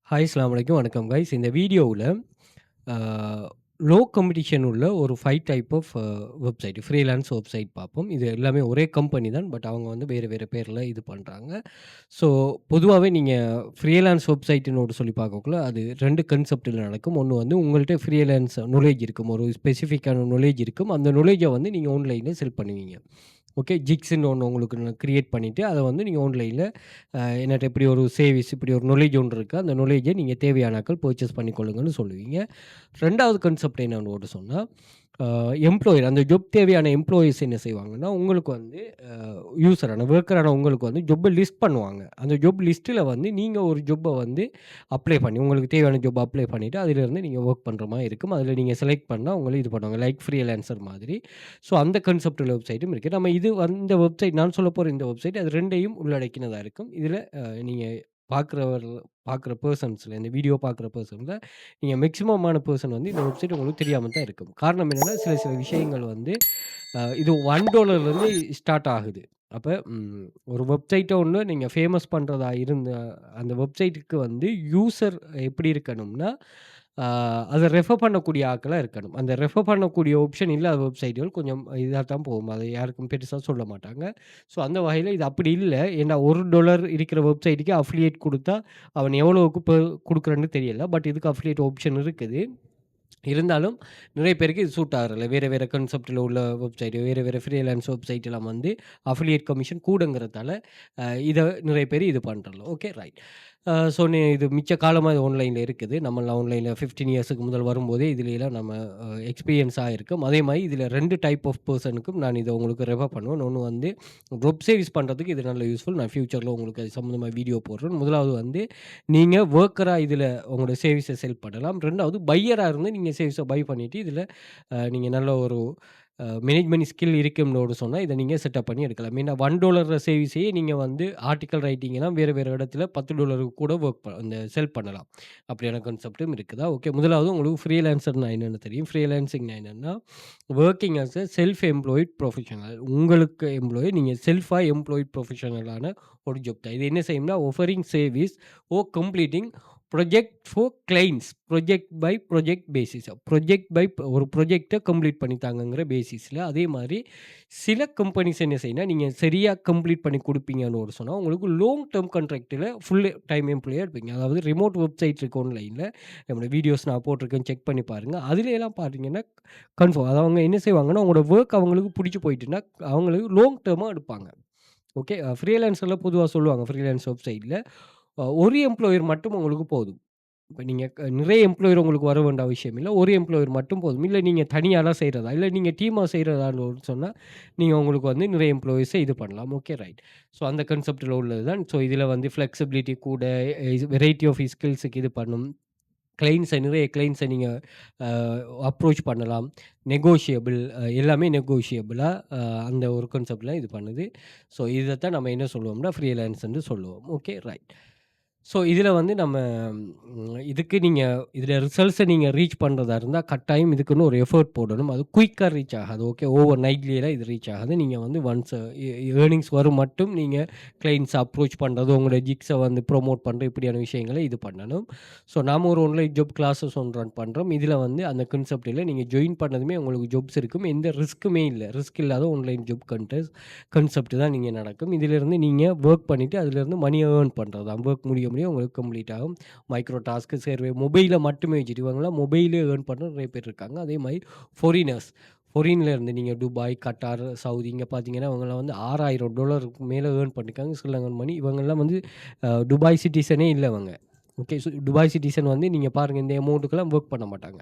Hi அஸ்ஸலாமு அலைக்கும். வணக்கம் கைஸ். இந்த வீடியோவுல அ லோ காம்படிஷன் உள்ள ஒரு 5 type of website, freelance website பார்ப்போம். இது எல்லாமே ஒரே கம்பெனி தான். பட் அவங்க வந்து வேறு வேறு பேர்ல இது பண்றாங்க. ஸோ பொதுவாவே நீங்க ஃப்ரீலான்ஸ் வெப்சைட்ன்னு ஒரு சொல்லி பார்க்கக்குள்ள, அது 2 கான்செப்ட்ல நடக்கும். ஒண்ணு வந்து உங்கள்ட்ட ஃப்ரீலான்ஸ் நாலேட்ஜ் இருக்கும். ஒரு ஸ்பெசிஃபிக்கான நாலேட்ஜ் இருக்கும். அந்த நாலேட்ஜ வந்து நீங்க ஆன்லைன்ல செல் பண்ணுவீங்க. ஓகே. ஜிக்ஸ்ன்னு ஒண்ணு உங்களுக்கு கிரியேட் பண்ணிட்டு, அத வந்து நீங்க ஆன்லைன்ல என்ட்ட இப்படி ஒரு சேவிஸ், இப்படி ஒரு நாலேட்ஜ் ஒன்று இருக்கு. அந்த நாலேட்ஜ நீங்க தேவையானாக்கள் பர்ச்சேஸ் பண்ணிக்கொள்ளுங்கன்னு சொல்லுவீங்க. 2வது கான்செப்ட் என்னன்னு ஓட சொன்னா, எம்ப்ளாயர் அந்த ஜாப் தேவையான எம்ப்ளாயீஸ் என்ன செய்வாங்கன்னா, உங்களுக்கு வந்து யூசரான வொர்க்கரான உங்களுக்கு வந்து ஜாப்ப லிஸ்ட் பண்ணுவாங்க. அந்த ஜாப் லிஸ்ட்ல வந்து நீங்க ஒரு ஜாப்ப வந்து அப்ளை பண்ணி, உங்களுக்கு தேவையான ஜாப்ப அப்ளை பண்ணிட்டு, அதிலிருந்து நீங்க வொர்க் பண்ற மாரி இருக்கும். அதில நீங்க செலக்ட் பண்ணா உங்கள இது பண்ணுவாங்க. லைக் ஃப்ரீலான்சர் மாதிரி. ஸோ அந்த கான்செப்ட் உள்ள வெப்சைட்டும் இருக்கு. நம்ம இது இந்த வெப்சைட் நான் சொல்லப்போற இந்த வெப்சைட் அது 2யும் உள்ளடக்கினதா இருக்கும். இதில நீங்க பார்க்குறவர் பார்க்குற பெர்சன்ஸ்ல இந்த வீடியோ பார்க்குற பெர்சன்ல நீங்க மேக்ஸிமமான பெர்சன் வந்து இந்த வெப்சைட் உங்களுக்கு தெரியாம தான் இருக்கும். காரணம் என்னன்னா, சில சில விஷயங்கள் வந்து இது $1லேருந்து ஸ்டார்ட் ஆகுது. அப்ப ஒரு வெப்சைட்ட ஒண்ணு நீங்க ஃபேமஸ் பண்றதா இருந்தா, அந்த வெப்சைட்டுக்கு வந்து யூசர் எப்படி இருக்கணும்னா, அ அத ரெஃபர் பண்ணக்கூடிய ஆட்களா இருக்கணும். அந்த ரெஃபர் பண்ணக்கூடிய ஆப்ஷன் இல்லாத வெப்சைட்டுகள் கொஞ்சம் இதா தான் போகும். அத யாருக்கும் பெருசா சொல்ல மாட்டாங்க. ஸோ அந்த வகையில இது அப்படி இல்ல. ஏன்னா $1 இருக்கிற வெப்சைட்டுக்கு அஃபிலியேட் குடுத்தா, அவன் எவ்வளவுக்கு குடுக்குறான்னு தெரியல. பட் இதுக்கு அஃபிலியேட் ஆப்ஷன் இருக்குது. இருந்தாலும் நிறைய பேருக்கு இது சூட் ஆகுறதில்ல. வேற வேற கான்செப்ட்ல உள்ள வெப்சைட், வேற வேற ஃப்ரீலான்ஸ் வெப்சைட் எல்லாம் வந்து அஃபிலியேட் கமிஷன் கூடங்கிறதால, இத நிறைய பேர் இது பண்றதில்ல. Okay right. ஸோ இது மிச்ச காலமா இது ஆன்லைன்ல இருக்குது. நம்மலாம் ஆன்லைன்ல 15 இயர்ஸ்க்கு முதல் வரும்போதே இதுலலாம் நம்ம எக்ஸ்பீரியன்ஸ் ஆயிருக்கும். அதே மாரி இதில 2 டைப் ஆஃப் பெர்சனுக்கும் நான் இத உங்களுக்கு ரெஃபர் பண்ணுவேன். ஒண்ணு வந்து வெப் சர்வீஸ் பண்றதுக்கு இது நல்ல யூஸ்ஃபுல். நான் ஃபியூச்சர்ல உங்களுக்கு அது சம்மந்தமா வீடியோ போடுறேன். முதலாவது வந்து நீங்க வொர்க்கரா இதில உங்களோட சர்வீஸ செல் பண்ணலாம். 2வது பையரா இருந்து நீங்க சர்வீஸ பை பண்ணிட்டு இதில நீங்க நல்ல ஒரு மேனேஜ்மென்ட் ஸ்கில் இருக்கும்னோடு சொன்னா, இத நீங்க செட்டப் பண்ணி எடுக்கலாம். ஏன்னா $1 சர்வீஸையே நீங்க வந்து ஆர்டிக்கல் ரைட்டிங்லாம் வேற வேற இடத்துல $10 கூட வொர்க் அந்த செல் பண்ணலாம். அப்படியான கான்செப்டும் இருக்குதா? ஓகே. முதலாவது உங்களுக்கு ஃப்ரீலான்சர்னா என்னன்னு தெரியும். ஃப்ரீலான்சிங்னா என்னன்னா, working as a self employed professional. உங்களுக்கு நீங்க செல்ஃபா எம்ப்ளாய்ட் புரொஃபஷனலான ஒரு ஜாப் தான். இது என்ன செய்யும்னா, offering service completing project for clients. Project by project basis. Project by ஒரு ப்ராஜெக்ட்ட கம்ப்ளீட் பண்ணி தாங்கங்கிற பேசிஸ்ல. அதே மாரி சில கம்பெனிஸ் என்ன செய்யும்னா, நீங்க சரியா கம்ப்ளீட் பண்ணி குடுப்பீங்கன்னு ஒரு சொன்னா, உங்களுக்கு லாங் டெர்ம் கான்ட்ராக்ட்ல ஃபுல் டைம் எம்ப்ளாயியா இருப்பீங்க. அதாவது ரிமோட் வெப்சைட் இருக்கு ஆன்லைன்ல. நம்மளோட வீடியோஸ் நான் போட்டிருக்கேன். செக் பண்ணி பாருங்க. அதுலயெல்லாம் பார்த்தீங்கன்னா, கன்ஃபார்ம். அது அவங்க என்ன செய்வாங்கன்னா, உங்களோட வொர்க் அவங்களுக்கு புடிச்சு போயிட்டுன்னா, அவங்களுக்கு லாங் டெர்மா எடுப்பாங்க. ஓகே. ஃப்ரீலான்ஸர்ல பொதுவா சொல்லுவாங்க. ஃப்ரீலான்ஸ் வெப்சைட்ல ஒரு எம்ப்ளாயர் மட்டும் உங்களுக்கு போதும். இப்ப நீங்க நிறைய எம்ப்ளாயர் உங்களுக்கு வர வேண்டிய அவசியம் இல்ல. ஒரு எம்ப்ளாயர் மட்டும் போதும். இல்ல நீங்க தனியாலாம் செய்றதா, இல்ல நீங்க டீமா செய்றதான்னு சொன்னா, நீங்க உங்களுக்கு வந்து நிறைய எம்ப்ளாயீஸ இது பண்ணலாம். Okay right. ஸோ அந்த கான்செப்ட்ல உள்ளது தான். ஸோ இதில வந்து ஃப்ளெக்சிபிலிட்டி கூட, வெரைட்டி ஆஃப் ஸ்கில்ஸ்க்கு இது பண்ணும். நிறைய கிளையண்ட்ஸ நீங்க அ அப்ரோச் பண்ணலாம். நெகோஷியபிள் எல்லாமே நெகோஷியபிளா அந்த ஒரு கான்செப்ட்ல இது பண்ணுது. ஸோ இதத்தான் நம்ம என்ன சொல்லுவோம்னா, ஃப்ரீலான்ஸ்ன்னு சொல்லுவோம். Okay right. ஸோ இதில வந்து நம்ம இதுக்கு நீங்க இதில ரிசல்ட்ஸ நீங்க ரீச் பண்றதா இருந்தா, கட்டாயம் இதுக்குன்னு ஒரு எஃபோர்ட் போடணும். அது குயிக்கா ரீச் ஆகாது. ஓகே. ஓவர் நைட்லலாம் இது ரீச் ஆகாது. நீங்க வந்து ஒன்ஸ் ஏர்னிங்ஸ் வரும் மட்டும் நீங்க கிளையண்ட்ஸ அப்ரோச் பண்றது, உங்களோட ஜிக்ஸ வந்து ப்ரமோட் பண்றது இப்படியான விஷயங்கள இது பண்ணணும். ஸோ நாம ஒரு ஆன்லைன் ஜாப் கிளாஸஸ் ஒன்று ரன் பண்றோம். இதில வந்து அந்த கான்செப்ட்ல நீங்க ஜாயின் பண்ணதுமே உங்களுக்கு ஜாப்ஸ் இருக்கும். எந்த ரிஸ்க்குமே இல்ல. ரிஸ்க் இல்லாத ஆன்லைன் ஜாப் கான்செப்ட் தான் நீங்க நடக்கும். இதிலிருந்து நீங்க வொர்க் பண்ணிட்டு அதிலிருந்து மணி ஏர்ன் பண்றது தான். வொர்க் முடிய முடிய உங்களுக்கு கம்ப்ளீட் ஆகும். மைக்ரோ டாஸ்க், சர்வே மொபைல்ல மட்டுமே வச்சுட்டு இவங்கலாம் மொபைலே ஏர்ன் பண்ற நிறைய பேர் இருக்காங்க. அதே மாரி ஃபாரினர்ஸ் ஃபாரின்ல இருந்து நீங்க துபாய், கட்டார், சவுதி இங்க பார்த்தீங்கன்னா, இவங்கலாம் வந்து $6000 மேல ஏர்ன் பண்ணியிருக்காங்க. ஸ்ரீலங்கன் மணி. இவங்கலாம் வந்து துபாய் சிட்டிசனே இல்ல இவங்க. ஓகே. ஸோ துபாய் சிட்டிசன் வந்து நீங்க பாருங்க இந்த அமௌண்ட்டுக்கெல்லாம் வொர்க் பண்ண மாட்டாங்க.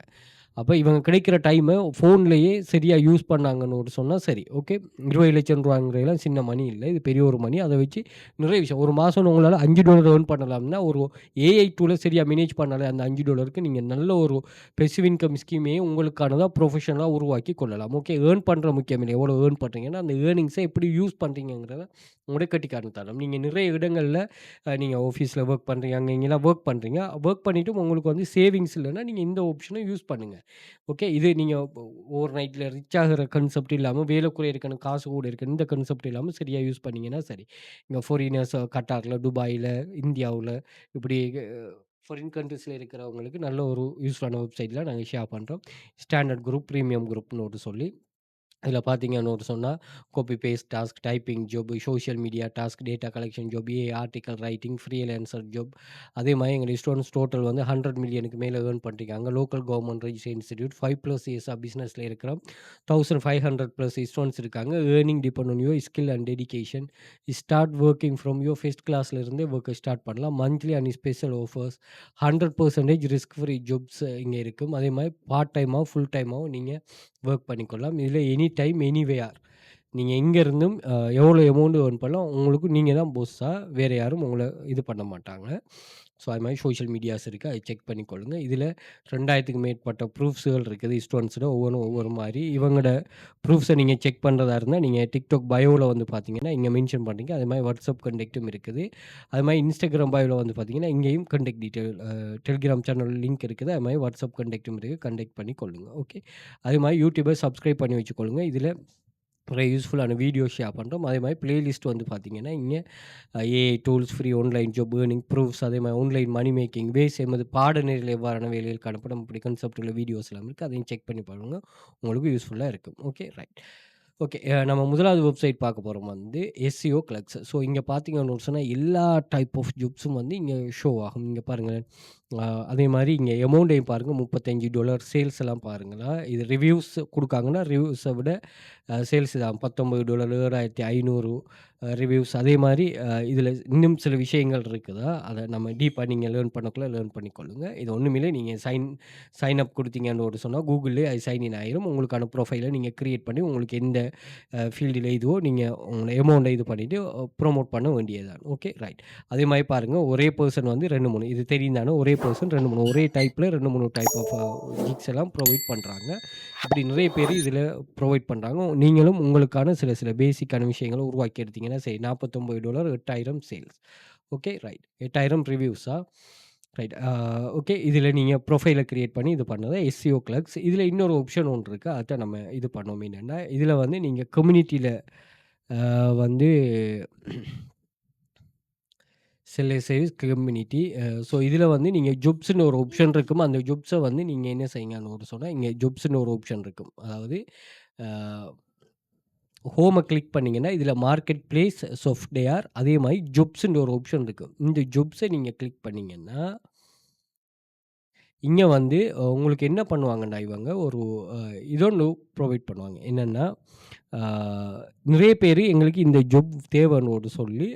அப்ப இவங்க கிடைக்கிற டைம ஃபோன்லயே சரியா யூஸ் பண்ணாங்கன்னு ஒரு சொன்னா சரி. ஓகே. $20,00,000 சின்ன மணி இல்ல. இது பெரிய ஒரு மணி. அத வச்சு நிறைய விஷயம். ஒரு மாசம் உங்களால $5 ஏர்ன் பண்ணலாம்னா, ஒரு ஏஐ டூல சரியா மேனேஜ் பண்ணாலே அந்த $5க்கு நீங்க நல்ல ஒரு பெசிவ் இன்கம் ஸ்கீமையே உங்களுக்கானதா ப்ரொஃபஷனலா உருவாக்கி கொள்ளலாம். ஓகே. ஏர்ன் பண்ற முக்கியம் இல்ல. எவ்வளோ ஏர்ன் பண்றீங்கன்னா, அந்த ஏர்னிங்ஸ எப்படி யூஸ் பண்றீங்கங்கிறத உங்களுடைய கட்டிக்காரன் தரும். நீங்க நிறைய இடங்கள்ல நீங்க ஆஃபீஸ்ல வொர்க் பண்றீங்க, அங்க இங்கலாம் வொர்க் பண்றீங்க. வொர்க் பண்ணிட்டு உங்களுக்கு வந்து சேவிங்ஸ் இல்லன்னா, நீங்க இந்த ஆப்ஷன யூஸ் பண்ணுங்க. ஓகே. இது நீங்க ஓவர் நைட்ல ரிச் ஆகுற கான்செப்ட் இல்லாம, வேலை கூட இருக்கணும், காசு கூட இருக்கணும். இந்த கான்செப்ட் இல்லாம சரியா யூஸ் பண்ணீங்கன்னா சரி. இங்க ஃபாரினர்ஸ் கட்டார்ல, துபாய்ல, இந்தியாவுல இப்படி ஃபாரின் கண்ட்ரீஸ்ல இருக்கிறவங்களுக்கு நல்ல ஒரு யூஸ்ஃபுல்லான வெப்சைட்லாம் நாங்க ஷேர் பண்றோம். ஸ்டாண்டர்ட் குரூப், பிரீமியம் குரூப்னு ஒரு சொல்லி. இதில பார்த்தீங்கன்னு ஒரு சொன்னா, copy paste task, typing job, social media task, data collection job, AI article writing, freelancer job. அதே மாரி எங்க ஸ்டூடண்ட்ஸ் டோட்டல் வந்து 100 மில்லியனுக்கு மேல ஏர்ன் பண்ணிருக்காங்க. லோக்கல் கவர்ன்மென்ட் ரெஜிஸ்டர்ட் இன்ஸ்டிடியூட் 5+ இயர்ஸா பிசினஸ்ல இருக்கிறோம். 1500+ ஸ்டூடண்ட்ஸ் இருக்காங்க. Earning depend on your skill and dedication. Start working from your first கிளாஸ்ல இருந்தே வொர்க்க ஸ்டார்ட் பண்ணலாம். Monthly and special offers 100% risk free jobs இங்க இருக்கும். அதே மாரி பார்ட் டைமாவும், ஃபுல் டைமாவும் நீங்க வொர்க் பண்ணிக்கொள்ளலாம். இதில எனி டைம், எனிவேர் நீங்க எங்க இருந்தும் எவ்வளோ அமௌண்ட் ஏர்ன் பண்ணலாம். உங்களுக்கு நீங்க தான் பாஸ்ஸா, வேற யாரும் உங்கள இது பண்ண மாட்டாங்க. ஸோ அது மாரி சோசியல் மீடியாஸ் இருக்கு. அதை செக் பண்ணிக்கொள்ளுங்க. இதில 2000க்கு மேற்பட்ட ப்ரூஃப்ஸ்கள் இருக்குது. ஸ்டூடண்ட்ஸோட ஒவ்வொன்னும் ஒவ்வொரு மாரி. இவங்களோட ப்ரூஃப்ஸ நீங்க செக் பண்றதா இருந்தா, நீங்க TikTok பயோல வந்து பார்த்தீங்கன்னா, இங்க மென்ஷன் பண்றீங்க. அது மாரி WhatsApp கான்டாக்டும் இருக்குது. அது மாரி Instagram பயோல வந்து பார்த்தீங்கன்னா, இங்கேயும் contact detail Telegram channel link இருக்குது. அது மாரி WhatsApp கான்டாக்டும் இருக்கு. கான்டாக்ட் பண்ணி கொள்ளுங்க. ஓகே. அது மாரி YouTubeப சப்ஸ்கிரைப் பண்ணி வச்சுக்கொள்ளுங்க. இதில நிறைய யூஸ்ஃபுல்லான வீடியோ ஷேர் பண்றோம். அதே மாரி பிளேலிஸ்ட் வந்து பார்த்தீங்கன்னா, இங்க AI tools, free online job, earning proofs, அதே மாரி ஆன்லைன் மணி மேக்கிங் வேஸ் எமது பாடநெறியில் எவ்வாறான வேலைகள் காணப்படும் இப்படி கான்செப்ட் உள்ள வீடியோஸ் எல்லாம் இருக்கு. அதையும் செக் பண்ணி பாருங்க. உங்களுக்கு யூஸ்ஃபுல்லா இருக்கும். Okay right. ஓகே. நம்ம முதலாவது வெப்சைட் பார்க்க போறோம் வந்து SEO கிளக்ஸ். ஸோ இங்க பார்த்தீங்கன்னு சொன்னா, எல்லா டைப் ஆஃப் ஜாப்ஸும் வந்து இங்க ஷோ ஆகும். இங்க பாருங்களேன். அதே மாரி இங்க அமௌண்ட்டையும் பாருங்க $35 சேல்ஸ் எல்லாம் பாருங்களேன். இது ரிவ்யூஸ் குடுக்காங்கன்னா, ரிவ்யூஸ விட சேல்ஸ் தான் $19 7500 ரிவ்யூஸ். அதே மாரி இதில இன்னும் சில விஷயங்கள் இருக்குதா, அத நம்ம டீப்பா நீங்க லேர்ன் பண்ணக்குள்ள லேர்ன் பண்ணிக்கொள்ளுங்க. இது ஒண்ணுமில்ல. நீங்க சைன் அப் குடுத்தீங்கன்னு சொன்னா, கூகுள்லயே அது சைன் இன் ஆயிரும். உங்களுக்கான ப்ரொஃபைல நீங்க கிரியேட் பண்ணி, உங்களுக்கு எந்த ஃபீல்டுல இதுவோ நீங்க உங்களோட அமௌண்ட்ட இது பண்ணிட்டு ப்ரமோட் பண்ண வேண்டியது தான். Okay right. அதே மாரி பாருங்க, ஒரே பெர்சன் வந்து 2, 3 இது தெரியும் தானே, ஒரே பெர்சன் 2, 3 ஒரே டைப்ல 2, 3 டைப் ஆஃப் கிக்ஸ் எல்லாம் ப்ரொவைட் பண்றாங்க. இப்படி நிறைய பேரு இதில ப்ரொவைட் பண்றாங்க. நீங்களும் உங்களுக்கான சில சில பேசிக்கான விஷயங்கள உருவாக்கி எடுத்தீங்கன்னா சரி. $49 8000 சேல்ஸ். Okay right. 8000 ரிவ்யூஸா? ரைட். ஓகே. இதில நீங்க ப்ரொஃபைல கிரியேட் பண்ணி இது பண்ணது SEO கிளக்ஸ். இதில இன்னொரு ஆப்ஷன் ஒண்ணு இருக்கு. அத நம்ம இது பண்ணோம் என்னன்னா, இதில வந்து நீங்க கம்யூனிட்டில வந்து செல் சேல்ஸ் கம்யூனிட்டி. ஸோ இதில வந்து நீங்க ஜாப்ஸ்ன்னு ஒரு ஆப்ஷன் இருக்கும். அந்த ஜாப்ஸ வந்து நீங்க என்ன செய்யுங்கன்னு ஒரு சொன்னா, இங்க ஜாப்ஸ்ன்னு ஒரு ஆப்ஷன் இருக்கும். அதாவது அ ஹோம கிளிக் பண்ணீங்கன்னா, இதில மார்க்கெட் பிளேஸ், சாஃப்ட்வேர் அதே மாரி ஜாப்ஸ்ன்னு ஒரு ஆப்ஷன் இருக்கு. இந்த ஜாப்ஸ நீங்க கிளிக் பண்ணீங்கன்னா, இங்க வந்து உங்களுக்கு என்ன பண்ணுவாங்கன்னா, இவங்க ஒரு அ இதொன்னு ப்ரொவைட் பண்ணுவாங்க. என்னன்னா, அ நிறைய பேரு எங்களுக்கு இந்த ஜாப் தேவைன்னு ஒரு சொல்லி,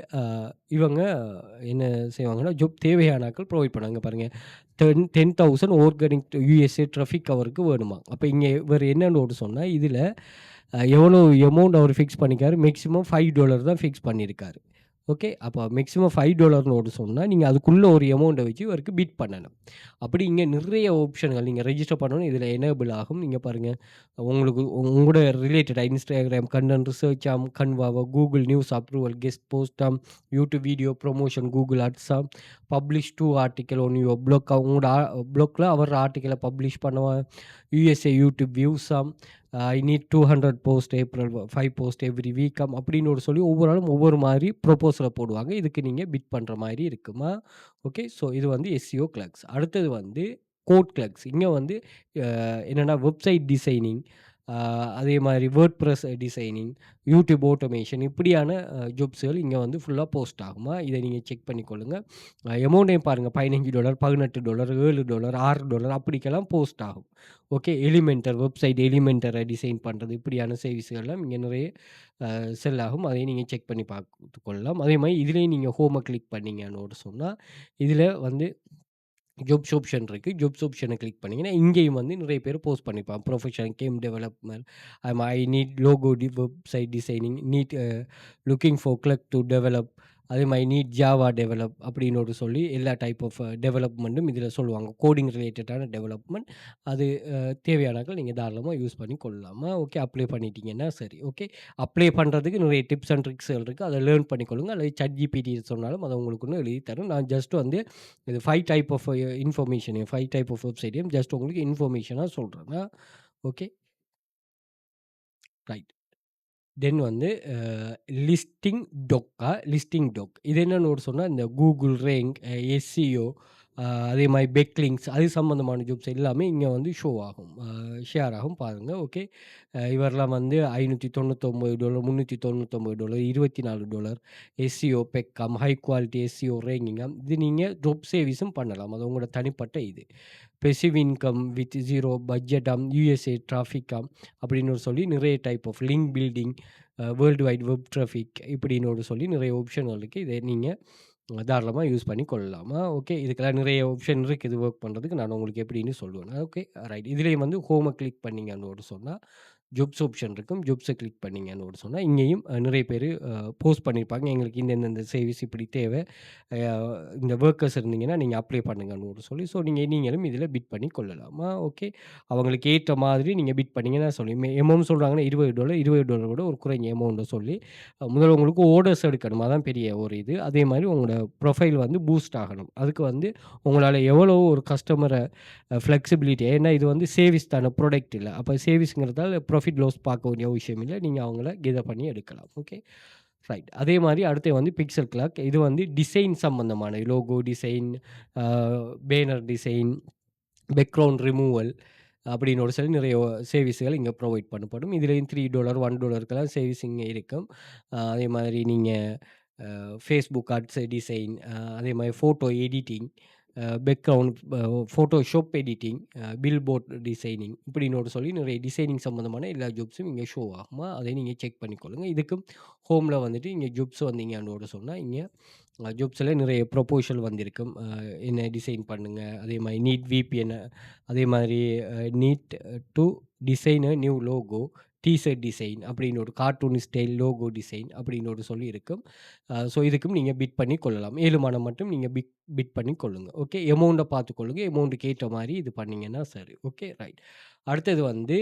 இவங்க என்ன செய்வாங்கன்னா, ஜாப் தேவையான ஆட்கள் ப்ரொவைட் பண்ணுவாங்க. பாருங்க 10,000 ஆர்கானிக் USA டிராஃபிக் ஹவருக்கு வேணுமா. அப்ப இங்க இவரு என்னன்னு ஒரு சொன்னா, இதில எவ்வளோ அமௌண்ட் அவர் ஃபிக்ஸ் பண்ணிருக்காரு, மேக்ஸிமம் $5 தான் ஃபிக்ஸ் பண்ணியிருக்காரு. ஓகே. அப்ப மேக்ஸிமம் $5 ஒரு சொன்னா, நீங்க அதுக்குள்ள ஒரு அமௌண்ட்ட வச்சு இவருக்கு பிட் பண்ணணும். அப்படி இங்க நிறைய ஆப்ஷன்கள் நீங்க ரெஜிஸ்டர் பண்ணணும். இதில எனேபிள் ஆகும். நீங்க பாருங்க, உங்களுக்கு உங்களோட ரிலேட்டடா Instagram content research Canva, Google news approval, guest post YouTube video promotion, Google Ads publish 2 article on your blog. உங்களோட ப்ளாக்ல அவர் ஆர்டிக்கிள பப்ளிஷ் பண்ணுவான். USA YouTube views I need 200 post April 5 post every week அப்படின்னு ஒரு சொல்லி ஒவ்வொரு நாளும் ஒவ்வொரு மாரி ப்ரொபோசல போடுவாங்க. இதுக்கு நீங்க பிட் பண்ற மாரி இருக்குமா. ஓகே. ஸோ இது வந்து SEO கிளக்ஸ். அடுத்தது வந்து கோட் கிளக்ஸ். இங்க வந்து என்னன்னா வெப்சைட் டிசைனிங், அ அதே மாரி வேர்ட்பிரஸ் டிசைனிங், YouTube ஆட்டோமேஷன் இப்படியான ஜாப்ஸ்கள் இங்க வந்து ஃபுல்லா போஸ்ட் ஆகுமா. இத நீங்க செக் பண்ணிக்கொள்ளுங்க. அமௌண்ட்டையும் பாருங்க $15 $18 $7 $6 அப்படிக்கெல்லாம் போஸ்ட் ஆகும். ஓகே. வெப்சைட் எலிமெண்டர டிசைன் பண்றது இப்படியான சர்வீஸ்கள்லாம் இங்க நிறைய செல் ஆகும். அதையும் நீங்க செக் பண்ணி பார்த்துக் கொள்ளலாம். அதே மாரி இதிலேயும் நீங்க ஹோம கிளிக் பண்ணீங்கன்னு ஒரு சொன்னா, இதில வந்து ஜாப்ஸ் ஆப்ஷன் இருக்கு. ஜாப்ஸ் ஆப்ஷன கிளிக் பண்ணீங்கன்னா, இங்கேயும் வந்து நிறைய பேர் போஸ்ட் பண்ணியிருப்பாங்க. Professional game development, I need logo website designing, need looking for clerk to develop, அதே மாரி நீட் ஜாவா டெவலப் அப்படின்னு ஒரு சொல்லி எல்லா டைப் ஆஃப் டெவலப்மென்ட்டும் இதில சொல்லுவாங்க. கோடிங் ரிலேட்டடான டெவலப்மென்ட். அது தேவையானாக்கள் நீங்க தாராளமா யூஸ் பண்ணி கொள்ளலாமா. ஓகே. அப்ளை பண்ணிட்டீங்கன்னா சரி. ஓகே. அப்ளை பண்றதுக்கு நிறைய டிப்ஸ் அண்ட் ட்ரிக்ஸ்கள் இருக்கு. அத லேர்ன் பண்ணிக்கொள்ளுங்க. அல்லது ChatGPT சொன்னாலும் அது உங்களுக்கு இன்னும் எழுதி தரும். நான் ஜஸ்ட் வந்து இது 5 type of information 5 type of வெப்சைட்டையும் ஜஸ்ட் உங்களுக்கு இன்ஃபர்மேஷனா சொல்றேன். ஓகே. ரைட். தென் வந்து லிஸ்டிங் டாக் இது என்னன்னு ஒரு சொன்னா, இந்த Google ரேங்க், SEO அதே மாரி பெக்லிங்க்ஸ் அது சம்மந்தமான ஜாப்ஸ் எல்லாமே இங்க வந்து ஷோ ஆகும். ஷேர் ஆகும் பாருங்க. ஓகே. இவர்லாம் வந்து $599 $399 $24 எஸ்சிஓ, பெக்காம், ஹை குவாலிட்டி எஸ்சிஓ ரேங்கிங்காம். இது நீங்க ஜாப் சேவிஸும் பண்ணலாம். அது உங்களோட தனிப்பட்ட இது. பெசிவ் இன்கம் வித் 0 பட்ஜெட்டாம், யுஎஸ்ஏ டிராஃபிக்காம் அப்படின்னு சொல்லி நிறைய type of link building, world wide web traffic இப்படின்னு சொல்லி நிறைய ஆப்ஷன்கள் இருக்கு. இதை நீங்க தாராளமா யூஸ் பண்ணி கொள்ளலாம். ஓகே. இதுக்கெல்லாம் நிறைய ஆப்ஷன் இருக்கு. இது வொர்க் பண்றதுக்கு. நான் உங்களுக்கு எப்படின்னு சொல்லுவேன். ஓகே. ரைட். இதுலயும் வந்து ஹோம கிளிக் பண்ணீங்கன்னு சொன்னா, ஜாப்ஸ் ஆப்ஷன் இருக்கும். ஜாப்ஸ கிளிக் பண்ணீங்கன்னு சொன்னா, இங்கேயும் நிறைய பேரு போஸ்ட் பண்ணியிருப்பாங்க. எங்களுக்கு இந்த சர்வீஸ் இப்படி தேவை. அ இந்த வொர்க்கர்ஸ் இருந்தீங்கன்னா, நீங்க அப்ளை பண்ணுங்கன்னு சொல்லி. ஸோ நீங்களும் இதில பிட் பண்ணி கொள்ளலாம். ஓகே. அவங்களுக்கு ஏற்ற மாதிரி நீங்க பிட் பண்ணீங்கன்னா சொல்லி எமௌண்ட் சொல்றாங்கன்னா $20 $20 கூட ஒரு குறைஞ்ச எமௌண்ட்ட சொல்லி, முதல்ல உங்களுக்கு ஆர்டர்ஸ் எடுக்கணும். அதான் பெரிய ஒரு இது. அதே மாரி உங்களோட ப்ரொஃபைல் வந்து பூஸ்ட் ஆகணும். அதுக்கு வந்து உங்களால எவ்வளோ ஒரு கஸ்டமர ஃப்ளெக்சிபிலிட்டி ஏன்னா இது வந்து சேவிஸ் தான ப்ராடக்ட் இல்ல. அப்ப சேவிஸ்ங்கிறதால ப்ராஃபிட் லாஸ் பார்க்க வேண்டிய விஷயம் இல்ல. நீங்க அவங்கள பண்ணி எடுக்கலாம். ஓகே. ரைட். அதே மாரி அடுத்து வந்து பிக்சல் கிளாக். இது வந்து டிசைன் சம்மந்தமான லோகோ டிசைன், அ பேனர் டிசைன், பேக்கிரவுண்ட் ரிமூவல் அப்படின்னு ஒரு சில நிறைய சர்வீஸ்கள் இங்க ப்ரொவைட் பண்ணப்படும். இதுலயும் $3 $1க்கெல்லாம் சர்வீஸ் இங்க இருக்கும். அதே மாதிரி நீங்க Facebook ஆர்ட்ஸ் டிசைன், அதே மாரி photo editing, background Photoshop editing, billboard designing இப்படின்னு சொல்லி நிறைய டிசைனிங் சம்மந்தமான எல்லா ஜாப்ஸும் இங்க ஷோ ஆகுமா, அதை நீங்க செக் பண்ணிக்கொள்ளுங்க. இதுக்கும் ஹோம்ல வந்துட்டு இங்க ஜாப்ஸ் வந்தீங்கன்னோட சொன்னா, இங்க ஜாப்ஸ்ல நிறைய ப்ரொபோசல் வந்திருக்கும். என்ன டிசைன் பண்ணுங்க. அதே மாரி நீட் விபிஎன், அதே மாரி need to design a new logo, t-shirt design அப்படின்னு ஒரு கார்ட்டூன் ஸ்டைல் லோகோ டிசைன் அப்படின்னு சொல்லி இருக்கும். ஸோ இதுக்கும் நீங்க பிட் பண்ணி கொள்ளலாம். 7 மாதம் மட்டும் நீங்க பிட் பண்ணி கொள்ளுங்க. ஓகே. எமௌண்ட்ட பார்த்துக்கொள்ளுங்க. எமௌண்ட்டுக்கு ஏற்ற மாரி இது பண்ணீங்கன்னா சரி. ஓகே. ரைட். அடுத்தது வந்து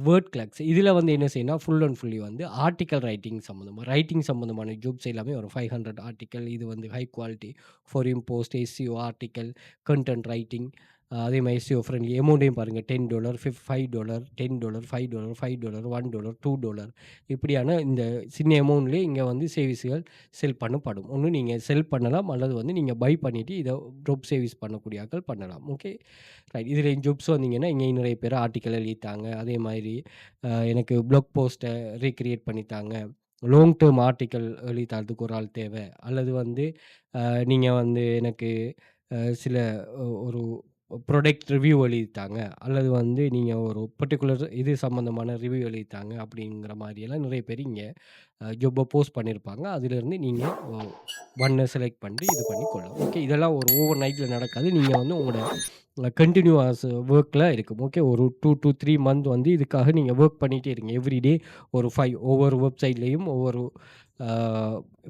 வேர்ட் கிளாக்ஸ். இதில வந்து என்ன செய்யணும்னா, ஃபுல் அண்ட் ஃபுல்லி வந்து ஆர்டிக்கல் ரைட்டிங் சம்மந்தமான ஜாப்ஸ் எல்லாமே வரும். 500 ஆர்டிக்கல் இது வந்து high quality foreign post, SEO article, content writing, அதே மாரி எஸ்சிஓ ஃப்ரெண்ட்லி எமௌண்ட்டையும் பாருங்க. $10 $5 $10 $5 $5 $1 $2 இப்படியான இந்த சின்ன எமௌண்ட்லயே இங்க வந்து சர்வீஸ்கள் செல் பண்ணப்படும். ஒண்ணு நீங்க செல் பண்ணலாம் அல்லது வந்து நீங்க பை பண்ணிட்டு இத ட்ராப் சர்வீஸ் பண்ணக்கூடிய ஆட்கள் பண்ணலாம். ஓகே. ரைட். இதில ஜாப்ஸ் வந்தீங்கன்னா, இங்கேயும் நிறைய பேர் ஆர்டிக்கல் எழுதித்தாங்க. அதே மாதிரி எனக்கு ப்ளாக் போஸ்ட்ட ரீகிரியேட் பண்ணித்தாங்க. லாங் டெர்ம் ஆர்டிக்கல் எழுதி தரதுக்கு ஒரு ஆள் தேவை. அல்லது வந்து நீங்க வந்து எனக்கு சில ஒரு ப்ராடக்ட் ரிவ்யூ எழுதித்தாங்க. அல்லது வந்து நீங்க ஒரு பர்ட்டிகுலர் இது சம்மந்தமான ரிவ்யூ எழுதித்தாங்க அப்படிங்கிற மாரியெல்லாம் நிறைய பேர் இங்க ஜாப்ப போஸ்ட் பண்ணியிருப்பாங்க. அதிலிருந்து நீங்க ஒ ஒண்ண செலக்ட் பண்ணி இது பண்ணி கொள்ளலாம். ஓகே. இதெல்லாம் ஒரு ஓவர் நைட்ல நடக்காது. நீங்க வந்து உங்களோட கன்டினியூவஸ் வொர்க்ல இருக்கும். ஓகே. ஒரு 2 டூ 3 மந்த் வந்து இதுக்காக நீங்க வொர்க் பண்ணிட்டே இருங்க. எவ்ரி டே ஒரு 5 ஒவ்வொரு வெப்சைட்லயும் ஒவ்வொரு ஆ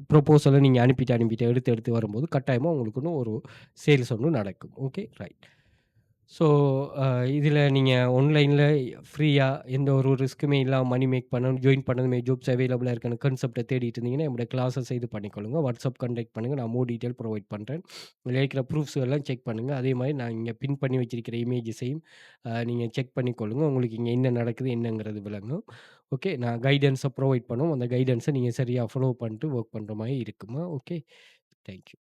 ப்ரொபோசல நீங்க அனுப்பிட்டு எடுத்து வரும்போது கட்டாயமா உங்களுக்குன்னு ஒரு சேல்ஸ் ஒண்ணு நடக்கும். ஓகே. ரைட். ஸோ, அ இதில நீங்க ஆன்லைன்ல ஃப்ரீயா எந்த ஒரு ரிஸ்க்குமே இல்லாம மணி மேக் பண்ணணும், ஜாயின் பண்ணதுமே ஜாப்ஸ் அவைலபிளா இருக்கான்னு கான்செப்ட்ட தேடிட்டு இருந்தீங்கன்னா, என்னுடைய கிளாஸஸ் இது பண்ணிக்கொள்ளுங்க. வாட்ஸ்அப் கான்டாக்ட் பண்ணுங்க. நான் மோர் டீட்டெயில் ப்ரொவைட் பண்றேன். இதில இருக்கிற ப்ரூஃப்ஸ் எல்லாம் செக் பண்ணுங்க. அதே மாரி நான் இங்க பின் பண்ணி வச்சிருக்கிற இமேஜஸையும் நீங்க செக் பண்ணிக்கொள்ளுங்க. உங்களுக்கு இங்க என்ன நடக்குது என்னங்கிறது விளங்கும். ஓகே. நான் கைடன்ஸ ப்ரொவைட் பண்ணுவோம். அந்த கைடன்ஸ நீங்க சரியா ஃபாலோ பண்ணிட்டு வொர்க் பண்ற மாரி இருக்குமா? ஓகே. Thank you.